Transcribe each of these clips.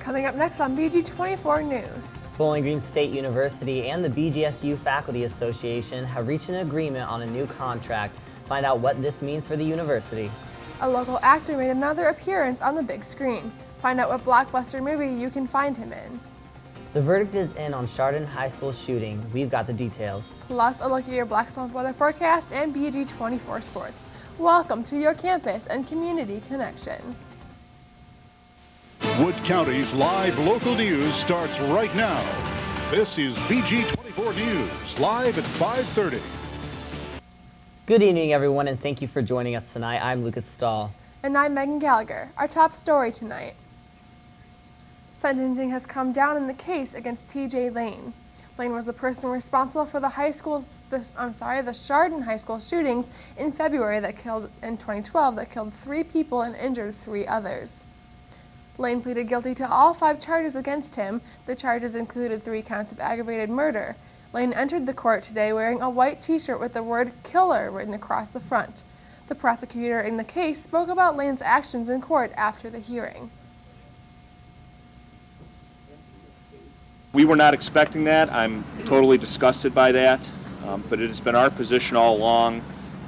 Coming up next on BG24 News. Bowling Green State University and the BGSU Faculty Association have reached an agreement on a new contract. Find out what this means for the university. A local actor made another appearance on the big screen. Find out what blockbuster movie you can find him in. The verdict is in on Chardon High School shooting. We've got the details. Plus, a look at your Black Swamp weather forecast and BG24 sports. Welcome to your campus and community connection. Wood County's live local news starts right now. This is BG24 News, live at 5:30. Good evening, everyone, and thank you for joining us tonight. I'm Lucas Stahl. And I'm Megan Gallagher. Our top story tonight. Sentencing has come down in the case against T.J. Lane. Lane was the person responsible for the Chardon High School shootings in February in 2012 that killed 3 people and injured 3 others. Lane pleaded guilty to all 5 charges against him. The charges included 3 counts of aggravated murder. Lane entered the court today wearing a white t-shirt with the word "killer" written across the front. The prosecutor in the case spoke about Lane's actions in court after the hearing. We were not expecting that. I'm totally disgusted by that, but it has been our position all along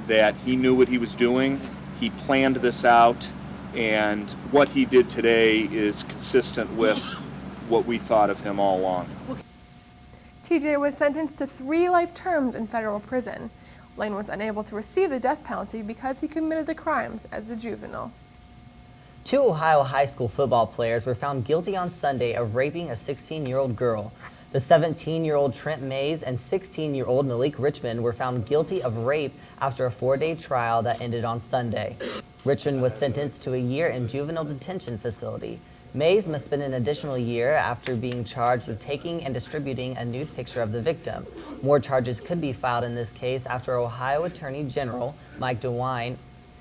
that he knew what he was doing. He planned this out, and what he did today is consistent with what we thought of him all along. TJ was sentenced to 3 life terms in federal prison. Lane was unable to receive the death penalty because he committed the crimes as a juvenile. 2 Ohio high school football players were found guilty on Sunday of raping a 16-year-old girl. The 17-year-old Trent Mays and 16-year-old Malik Richmond were found guilty of rape after a 4-day trial that ended on Sunday. Richmond was sentenced to a year in juvenile detention facility. Mays must spend an additional year after being charged with taking and distributing a nude picture of the victim. More charges could be filed in this case after Ohio Attorney General Mike DeWine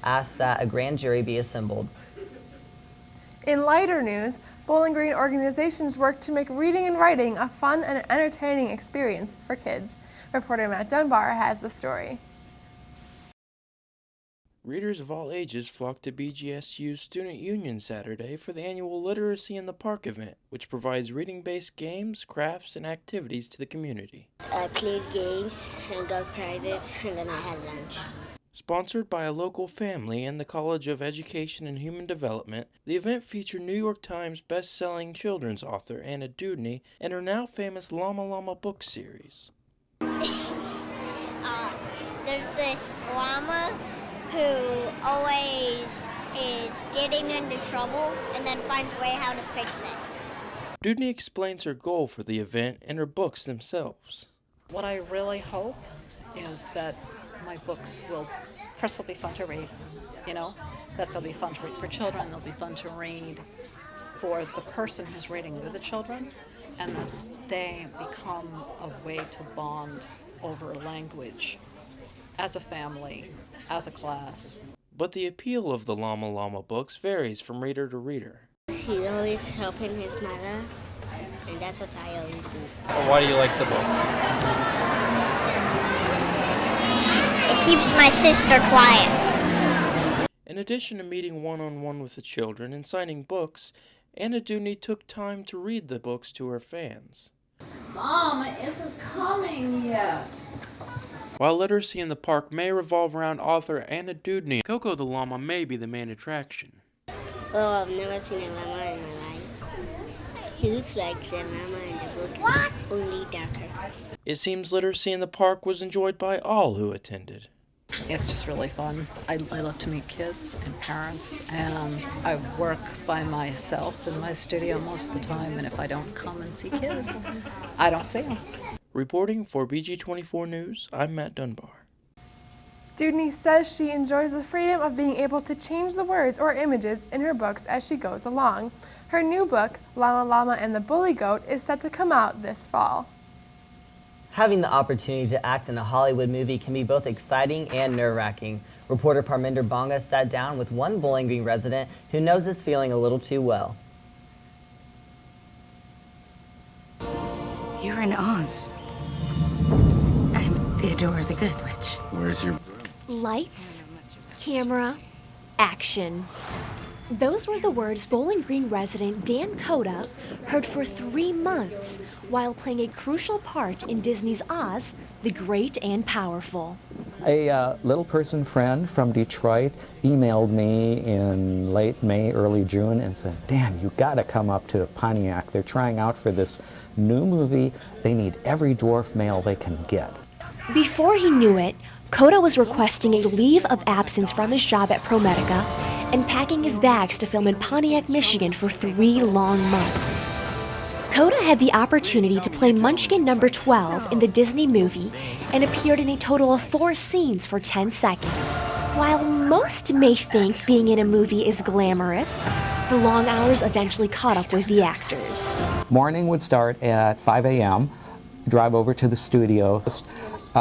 asked that a grand jury be assembled. In lighter news, Bowling Green organizations work to make reading and writing a fun and entertaining experience for kids. Reporter Matt Dunbar has the story. Readers of all ages flocked to BGSU's Student Union Saturday for the annual Literacy in the Park event, which provides reading-based games, crafts, and activities to the community. I played games and got prizes, and then I had lunch. Sponsored by a local family and the College of Education and Human Development, the event featured New York Times best-selling children's author Anna Dewdney and her now famous Llama Llama book series. There's this llama who always is getting into trouble and then finds a way how to fix it. Dewdney explains her goal for the event and her books themselves. What I really hope is that my books will, first will be fun to read, that they'll be fun to read for children, they'll be fun to read for the person who's reading with the children, and that they become a way to bond over language as a family, as a class. But the appeal of the Llama Llama books varies from reader to reader. He's always helping his mother, and that's what I always do. Well, why do you like the books? It keeps my sister quiet. In addition to meeting one-on-one with the children and signing books, Anna Dewdney took time to read the books to her fans. Mom, it isn't coming yet. While Literacy in the Park may revolve around author Anna Dewdney, Coco the Llama may be the main attraction. Oh, I've never seen a llama in my life. He looks like the llama in the book, only darker. It seems Literacy in the Park was enjoyed by all who attended. It's just really fun. I love to meet kids and parents, and I work by myself in my studio most of the time, and if I don't come and see kids, I don't see them. Reporting for BG24 News, I'm Matt Dunbar. Dewdney says she enjoys the freedom of being able to change the words or images in her books as she goes along. Her new book, Llama Llama and the Bully Goat, is set to come out this fall. Having the opportunity to act in a Hollywood movie can be both exciting and nerve-wracking. Reporter Parminder Bonga sat down with one Bowling Green resident who knows this feeling a little too well. You're in Oz. I'm Theodora the Good Witch. Where's your... Lights, camera, action. Those were the words Bowling Green resident Dan Coda heard for 3 months while playing a crucial part in Disney's Oz, the Great and Powerful. A little person friend from Detroit emailed me in late May, early June and said, Dan, you gotta come up to Pontiac. They're trying out for this new movie. They need every dwarf male they can get. Before he knew it, Coda was requesting a leave of absence from his job at ProMedica and packing his bags to film in Pontiac, Michigan for 3 long months. Coda had the opportunity to play Munchkin number 12 in the Disney movie and appeared in a total of 4 scenes for 10 seconds. While most may think being in a movie is glamorous, the long hours eventually caught up with the actors. Morning would start at 5 a.m., drive over to the studio,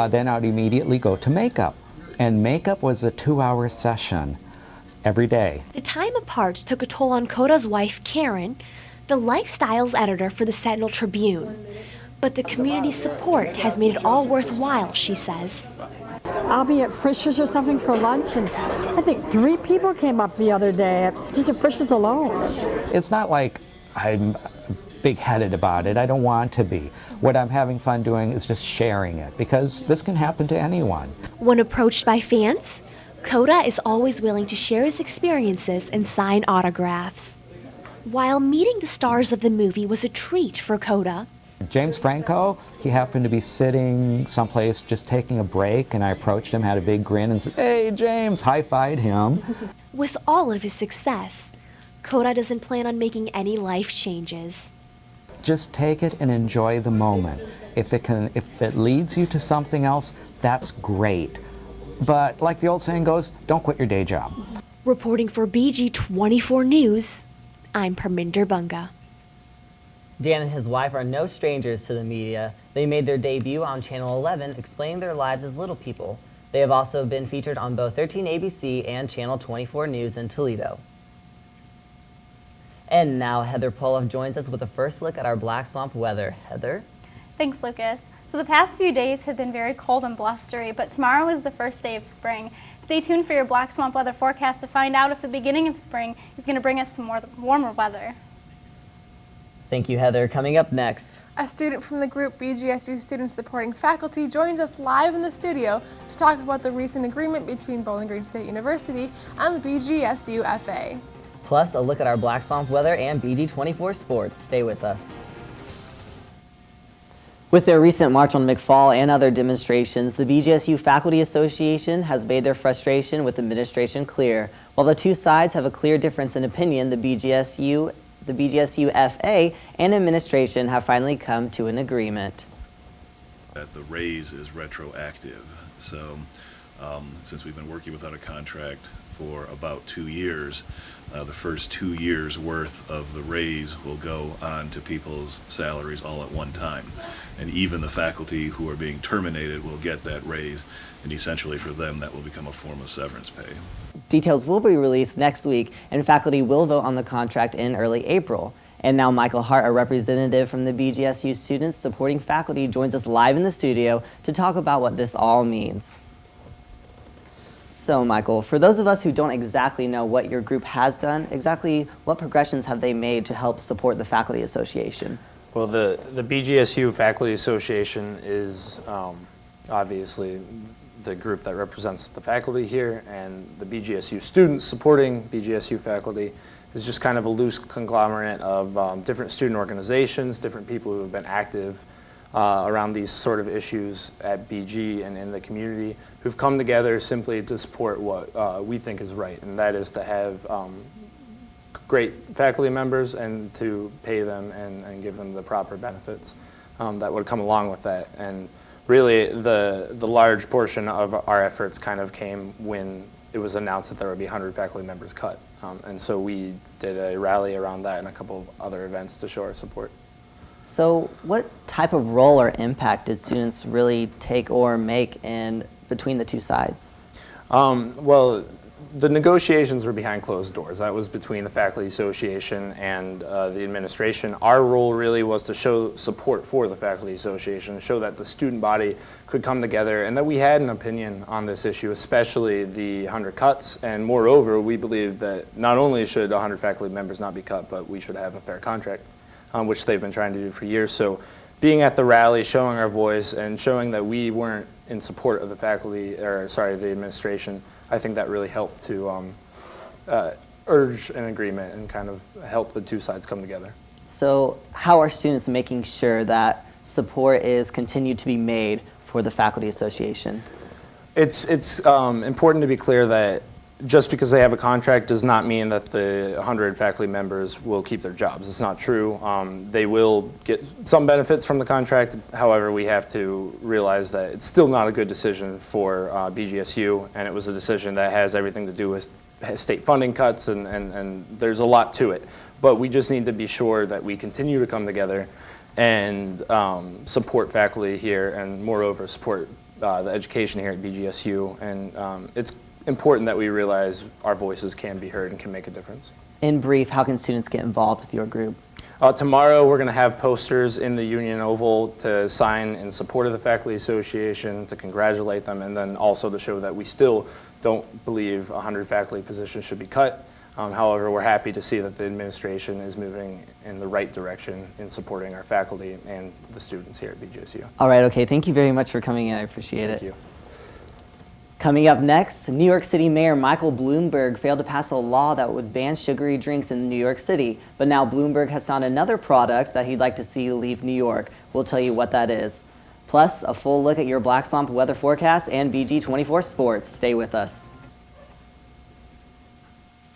then I'd immediately go to makeup. And makeup was a 2-hour session every day. The time apart took a toll on Coda's wife, Karen, the lifestyles editor for the Sentinel Tribune. But the community's support has made it all worthwhile, she says. I'll be at Frisch's or something for lunch, and I think 3 people came up the other day, just at Frisch's alone. It's not like I'm big-headed about it. I don't want to be. What I'm having fun doing is just sharing it, because this can happen to anyone. When approached by fans, Coda is always willing to share his experiences and sign autographs. While meeting the stars of the movie was a treat for Coda, James Franco, he happened to be sitting someplace just taking a break, and I approached him, had a big grin, and said, "Hey, James," high-fived him. With all of his success, Coda doesn't plan on making any life changes. Just take it and enjoy the moment. If it leads you to something else, that's great. But like the old saying goes, don't quit your day job. Reporting for BG24 News, I'm Parminder Bunga. Dan and his wife are no strangers to the media. They made their debut on Channel 11, explaining their lives as little people. They have also been featured on both 13 ABC and Channel 24 News in Toledo. And now Heather Poloff joins us with a first look at our Black Swamp weather. Heather? Thanks, Lucas. So the past few days have been very cold and blustery, but tomorrow is the first day of spring. Stay tuned for your Black Swamp weather forecast to find out if the beginning of spring is going to bring us some more warmer weather. Thank you, Heather. Coming up next. A student from the group BGSU Students Supporting Faculty joins us live in the studio to talk about the recent agreement between Bowling Green State University and the BGSU FA. Plus, a look at our Black Swamp weather and BG24 sports. Stay with us. With their recent March on McFall and other demonstrations, the BGSU Faculty Association has made their frustration with administration clear. While the two sides have a clear difference in opinion, the BGSU FA and administration have finally come to an agreement. That the raise is retroactive. So since we've been working without a contract for about 2 years, the first 2 years worth of the raise will go on to people's salaries all at one time. And even the faculty who are being terminated will get that raise, and essentially for them that will become a form of severance pay. Details will be released next week, and faculty will vote on the contract in early April. And now Michael Hart, a representative from the BGSU Students Supporting Faculty, joins us live in the studio to talk about what this all means. So, Michael, for those of us who don't exactly know what your group has done, exactly what progressions have they made to help support the Faculty Association? Well, the BGSU Faculty Association is obviously the group that represents the faculty here, and the BGSU Students Supporting BGSU Faculty is just kind of a loose conglomerate of different student organizations, different people who have been active around these sort of issues at BG and in the community, who've come together simply to support what we think is right, and that is to have great faculty members and to pay them and give them the proper benefits that would come along with that. And really the large portion of our efforts kind of came when it was announced that there would be 100 faculty members cut. And so we did a rally around that and a couple of other events to show our support. So what type of role or impact did students really take or make in between the two sides? Well, the negotiations were behind closed doors. That was between the faculty association and the administration. Our role really was to show support for the faculty association, show that the student body could come together and that we had an opinion on this issue, especially the 100 cuts. And moreover, we believe that not only should 100 faculty members not be cut, but we should have a fair contract, which they've been trying to do for years. So being at the rally, showing our voice, and showing that we weren't in support of the faculty, or sorry, the administration, I think that really helped to urge an agreement and kind of help the two sides come together. So how are students making sure that support is continued to be made for the faculty association? It's important to be clear that just because they have a contract does not mean that the 100 faculty members will keep their jobs. It's not true. They will get some benefits from the contract. However, we have to realize that it's still not a good decision for BGSU, and it was a decision that has everything to do with state funding cuts, and there's a lot to it. But we just need to be sure that we continue to come together and support faculty here, and moreover support the education here at BGSU. And it's important that we realize our voices can be heard and can make a difference. In brief, how can students get involved with your group? Tomorrow we're going to have posters in the Union Oval to sign in support of the Faculty Association, to congratulate them, and then also to show that we still don't believe 100 faculty positions should be cut. However, we're happy to see that the administration is moving in the right direction in supporting our faculty and the students here at BGSU. All right, okay, thank you very much for coming in. I appreciate it. Thank you. Coming up next, New York City Mayor Michael Bloomberg failed to pass a law that would ban sugary drinks in New York City, but now Bloomberg has found another product that he'd like to see leave New York. We'll tell you what that is. Plus, a full look at your Black Swamp weather forecast and BG24 sports. Stay with us.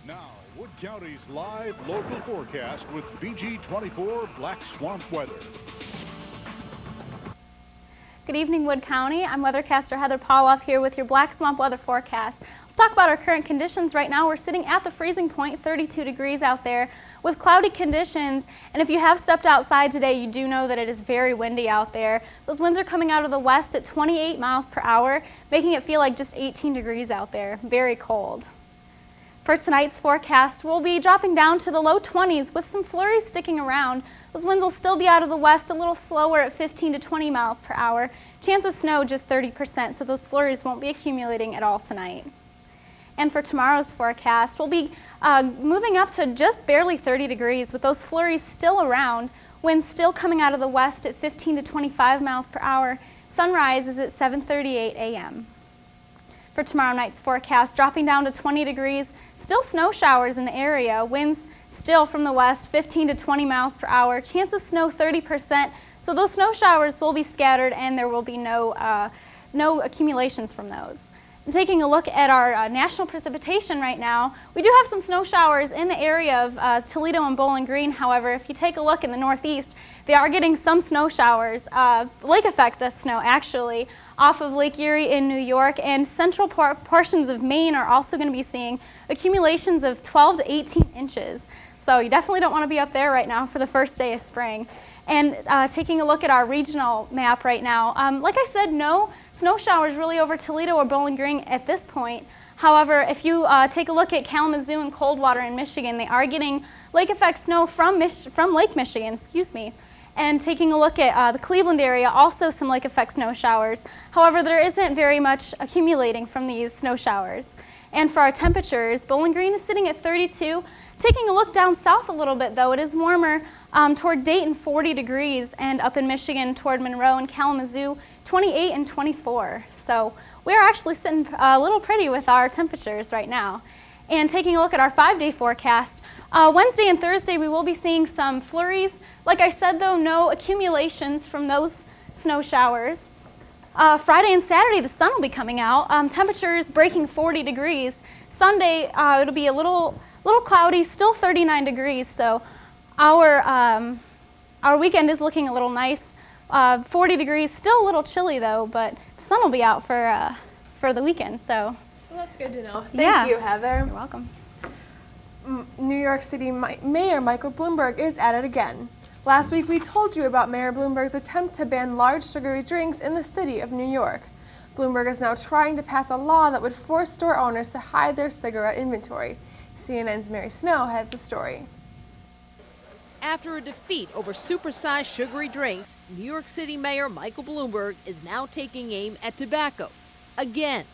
Now, Wood County's live local forecast with BG24 Black Swamp weather. Good evening, Wood County. I'm weathercaster Heather Pauloff here with your Black Swamp weather forecast. Let's talk about our current conditions. Right now, we're sitting at the freezing point, 32 degrees out there with cloudy conditions. And if you have stepped outside today, you do know that it is very windy out there. Those winds are coming out of the west at 28 miles per hour, making it feel like just 18 degrees out there. Very cold. For tonight's forecast, we'll be dropping down to the low 20s with some flurries sticking around. Those winds will still be out of the west, a little slower at 15 to 20 miles per hour. Chance of snow just 30%, so those flurries won't be accumulating at all tonight. And for tomorrow's forecast, we'll be moving up to just barely 30 degrees with those flurries still around. Winds still coming out of the west at 15 to 25 miles per hour. Sunrise is at 7:38 a.m. For tomorrow night's forecast, dropping down to 20 degrees, still snow showers in the area. Winds still from the west, 15 to 20 miles per hour. Chance of snow 30%. So those snow showers will be scattered and there will be no accumulations from those. And taking a look at our national precipitation right now, we do have some snow showers in the area of Toledo and Bowling Green. However, if you take a look in the northeast, they are getting some snow showers, lake effect snow actually, off of Lake Erie in New York, and central portions of Maine are also going to be seeing accumulations of 12 to 18 inches. So you definitely don't want to be up there right now for the first day of spring. And taking a look at our regional map right now, like I said, no snow showers really over Toledo or Bowling Green at this point. However, if you take a look at Kalamazoo and Coldwater in Michigan, they are getting lake effect snow from Lake Michigan, excuse me. And taking a look at the Cleveland area, also some lake effect snow showers. However, there isn't very much accumulating from these snow showers. And for our temperatures, Bowling Green is sitting at 32. Taking a look down south a little bit though, it is warmer toward Dayton, 40 degrees, and up in Michigan toward Monroe and Kalamazoo, 28 and 24. So we are actually sitting a little pretty with our temperatures right now. And taking a look at our 5-day forecast, Wednesday and Thursday we will be seeing some flurries. Like I said though, no accumulations from those snow showers. Friday and Saturday the sun will be coming out. Temperatures breaking 40 degrees. Sunday it'll be a little cloudy, still 39 degrees. So our weekend is looking a little nice. 40 degrees, still a little chilly though, but the sun will be out for the weekend. So well, that's good to know. Thank you, Heather. You're welcome. New York City Mayor Michael Bloomberg is at it again. Last week we told you about Mayor Bloomberg's attempt to ban large sugary drinks in the city of New York. Bloomberg is now trying to pass a law that would force store owners to hide their cigarette inventory. CNN's Mary Snow has the story. After a defeat over supersized sugary drinks, New York City Mayor Michael Bloomberg is now taking aim at tobacco. Again.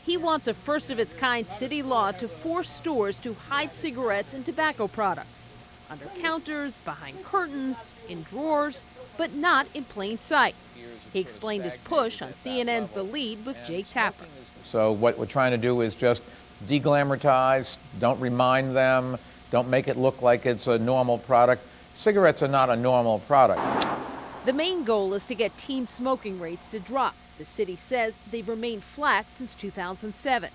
He wants a first-of-its-kind city law to force stores to hide cigarettes and tobacco products. Under counters, behind curtains, in drawers, but not in plain sight. He explained his push on CNN's The Lead with Jake Tapper. So what we're trying to do is just deglamorize, don't remind them, don't make it look like it's a normal product. Cigarettes are not a normal product. The main goal is to get teen smoking rates to drop. The city says they've remained flat since 2007.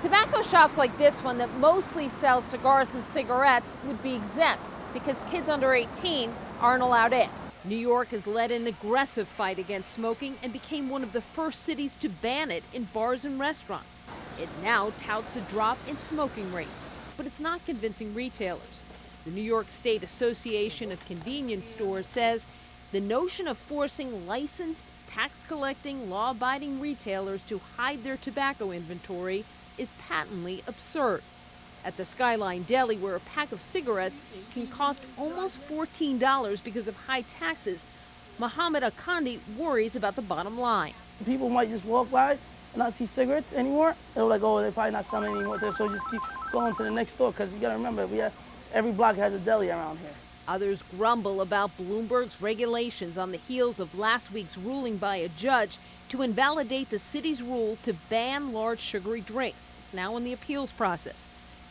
Tobacco shops like this one that mostly sell cigars and cigarettes would be exempt because kids under 18 aren't allowed in. New York has led an aggressive fight against smoking and became one of the first cities to ban it in bars and restaurants. It now touts a drop in smoking rates, but it's not convincing retailers. The New York State Association of Convenience Stores says the notion of forcing licensed, tax-collecting, law-abiding retailers to hide their tobacco inventory is patently absurd. At the Skyline Deli, where a pack of cigarettes can cost almost $14 because of high taxes, Mohammed Akandi worries about the bottom line. People might just walk by and not see cigarettes anymore. They're like, oh, they're probably not selling anymore there, so just keep going to the next store, because you got to remember, every block has a deli around here. Others grumble about Bloomberg's regulations on the heels of last week's ruling by a judge to invalidate the city's rule to ban large sugary drinks. It's now in the appeals process.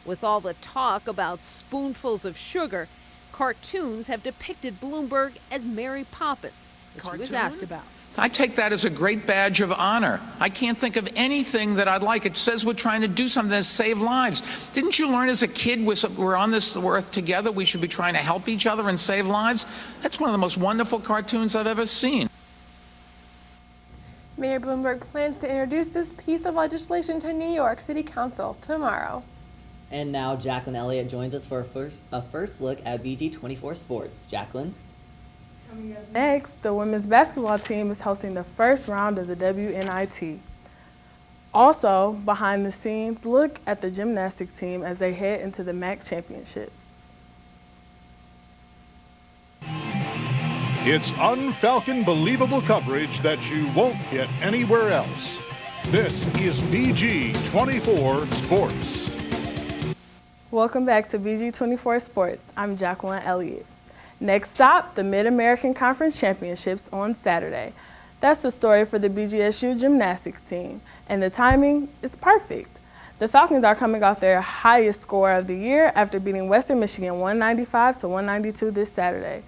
With all the talk about spoonfuls of sugar, cartoons have depicted Bloomberg as Mary Poppins, which he was asked about. I take that as a great badge of honor. I can't think of anything that I'd like. It says we're trying to do something to save lives. Didn't you learn as a kid we're on this earth together? We should be trying to help each other and save lives? That's one of the most wonderful cartoons I've ever seen. Mayor Bloomberg plans to introduce this piece of legislation to New York City Council tomorrow. And now Jacqueline Elliott joins us for a first look at BG24 Sports. Jacqueline? Next, the women's basketball team is hosting the first round of the WNIT. Also, behind the scenes, look at the gymnastics team as they head into the MAC championships. It's unfalcon believable coverage that you won't get anywhere else. This is BG24 Sports. Welcome back to BG24 Sports. I'm Jacqueline Elliott. Next stop, the Mid-American Conference Championships on Saturday. That's the story for the BGSU gymnastics team, and the timing is perfect. The Falcons are coming off their highest score of the year after beating Western Michigan 195 to 192 this Saturday.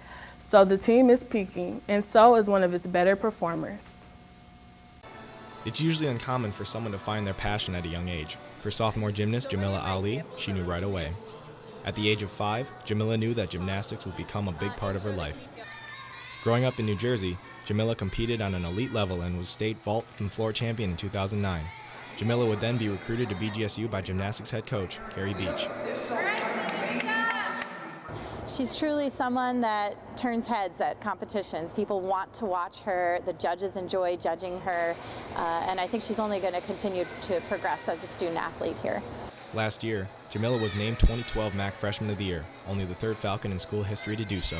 So the team is peaking, and so is one of its better performers. It's usually uncommon for someone to find their passion at a young age. For sophomore gymnast Jamila Ali, she knew right away. At the age of 5, Jamila knew that gymnastics would become a big part of her life. Growing up in New Jersey, Jamila competed on an elite level and was state vault and floor champion in 2009. Jamila would then be recruited to BGSU by gymnastics head coach Carrie Beach. She's truly someone that turns heads at competitions. People want to watch her, the judges enjoy judging her, and I think she's only going to continue to progress as a student athlete here. Last year, Jamila was named 2012 MAC Freshman of the Year, only the third Falcon in school history to do so.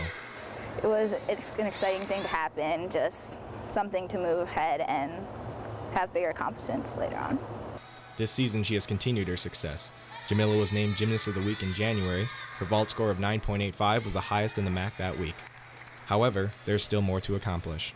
It was an exciting thing to happen, just something to move ahead and have bigger accomplishments later on. This season, she has continued her success. Jamila was named Gymnast of the Week in January. Her vault score of 9.85 was the highest in the MAC that week. However, there's still more to accomplish.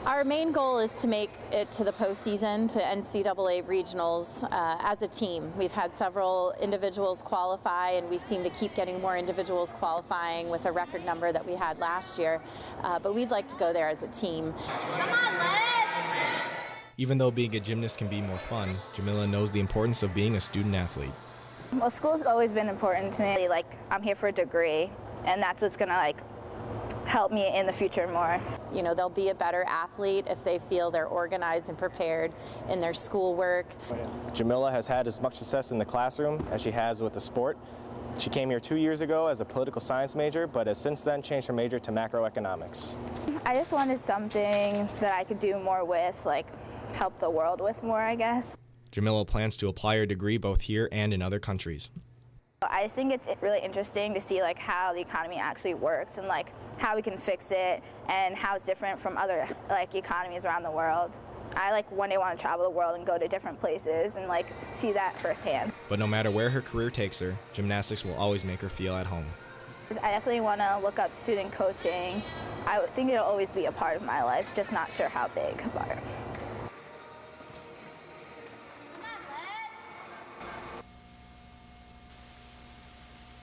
Our main goal is to make it to the postseason, to NCAA regionals as a team. We've had several individuals qualify, and we seem to keep getting more individuals qualifying with a record number that we had last year. But we'd like to go there as a team. Come on, let's! Even though being a gymnast can be more fun, Jamila knows the importance of being a student athlete. Well, school's always been important to me. Like, I'm here for a degree, and that's what's gonna help me in the future more. You know, they'll be a better athlete if they feel they're organized and prepared in their schoolwork. Jamila has had as much success in the classroom as she has with the sport. She came here 2 years ago as a political science major, but has since then changed her major to macroeconomics. I just wanted something that I could do more with, like help the world with more, I guess. Jamila plans to apply her degree both here and in other countries. I just think it's really interesting to see like how the economy actually works and like how we can fix it and how it's different from other like economies around the world. I like one day want to travel the world and go to different places and like see that firsthand. But no matter where her career takes her, gymnastics will always make her feel at home. I definitely want to look up student coaching. I would think it'll always be a part of my life, just not sure how big a part.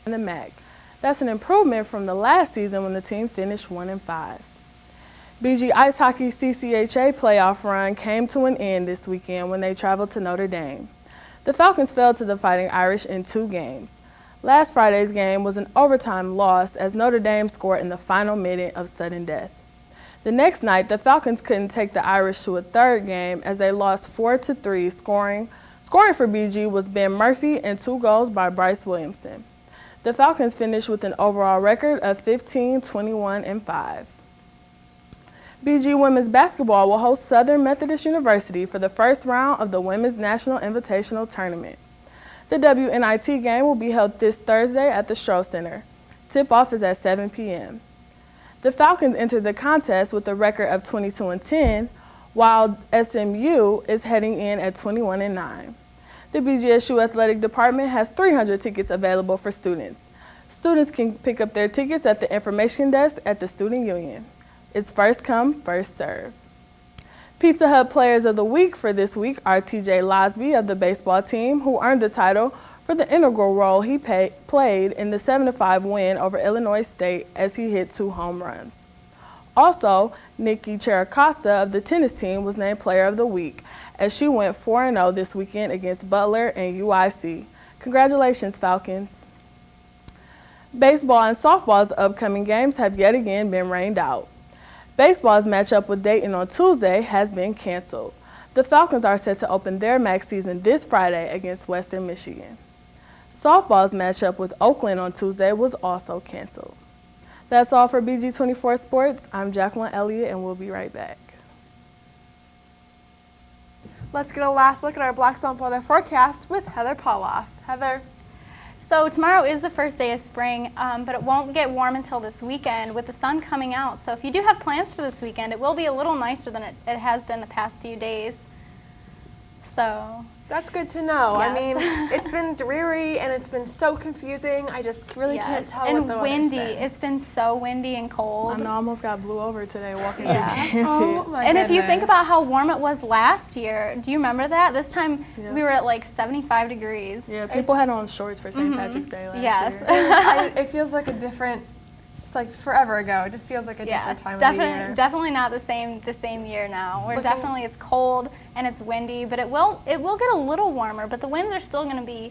And the MAC. That's an improvement from the last season when the team finished 1-5. BG Ice Hockey CCHA playoff run came to an end this weekend when they traveled to Notre Dame. The Falcons fell to the Fighting Irish in 2 games. Last Friday's game was an overtime loss as Notre Dame scored in the final minute of sudden death. The next night, the Falcons couldn't take the Irish to a 3rd game as they lost 4-3. Scoring for BG was Ben Murphy and 2 goals by Bryce Williamson. The Falcons finished with an overall record of 15-21-5. BG Women's Basketball will host Southern Methodist University for the first round of the Women's National Invitational Tournament. The WNIT game will be held this Thursday at the Stroh Center. Tip-off is at 7 p.m. The Falcons entered the contest with a record of 22-10, while SMU is heading in at 21-9. The BGSU Athletic Department has 300 tickets available for students. Students can pick up their tickets at the information desk at the Student Union. It's first come, first serve. Pizza Hut Players of the Week for this week are TJ Losby of the baseball team, who earned the title for the integral role he played in the 7-5 win over Illinois State as he hit 2 home runs. Also, Nikki Chiracosta of the tennis team was named Player of the Week as she went 4-0 this weekend against Butler and UIC. Congratulations, Falcons. Baseball and softball's upcoming games have yet again been rained out. Baseball's matchup with Dayton on Tuesday has been canceled. The Falcons are set to open their MAC season this Friday against Western Michigan. Softball's matchup with Oakland on Tuesday was also canceled. That's all for BG24 Sports. I'm Jacqueline Elliott, and we'll be right back. Let's get a last look at our Black Swamp weather forecast with Heather Pauloff. Heather. So tomorrow is the first day of spring, but it won't get warm until this weekend with the sun coming out. So if you do have plans for this weekend, it will be a little nicer than it has been the past few days. So that's good to know. Yes. I mean, it's been dreary and it's been so confusing. I just really can't tell and what the weather's windy. been. It's been so windy and cold. I almost got blew over today walking Yeah. through Oh my And goodness. if you think about how warm it was last year, do you remember that? This time we were at like 75 degrees. Yeah, people had on shorts for St. Patrick's Day last year. It feels like a different, it's like forever ago. It just feels like a different time of the year. Definitely not the same year now. It's cold and it's windy, but it will get a little warmer, but the winds are still going to be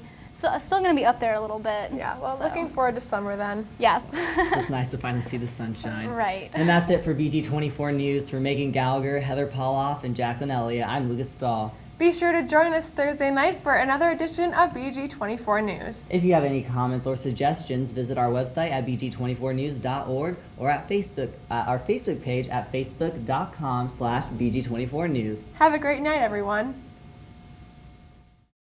up there a little bit. Yeah, well, looking forward to summer then. Yes. Just nice to finally see the sunshine. Right. And that's it for BG24 News. For Megan Gallagher, Heather Pauloff, and Jacqueline Elliott, I'm Lucas Stahl. Be sure to join us Thursday night for another edition of BG24 News. If you have any comments or suggestions, visit our website at bg24news.org or at our Facebook page at facebook.com/BG24News. Have a great night, everyone.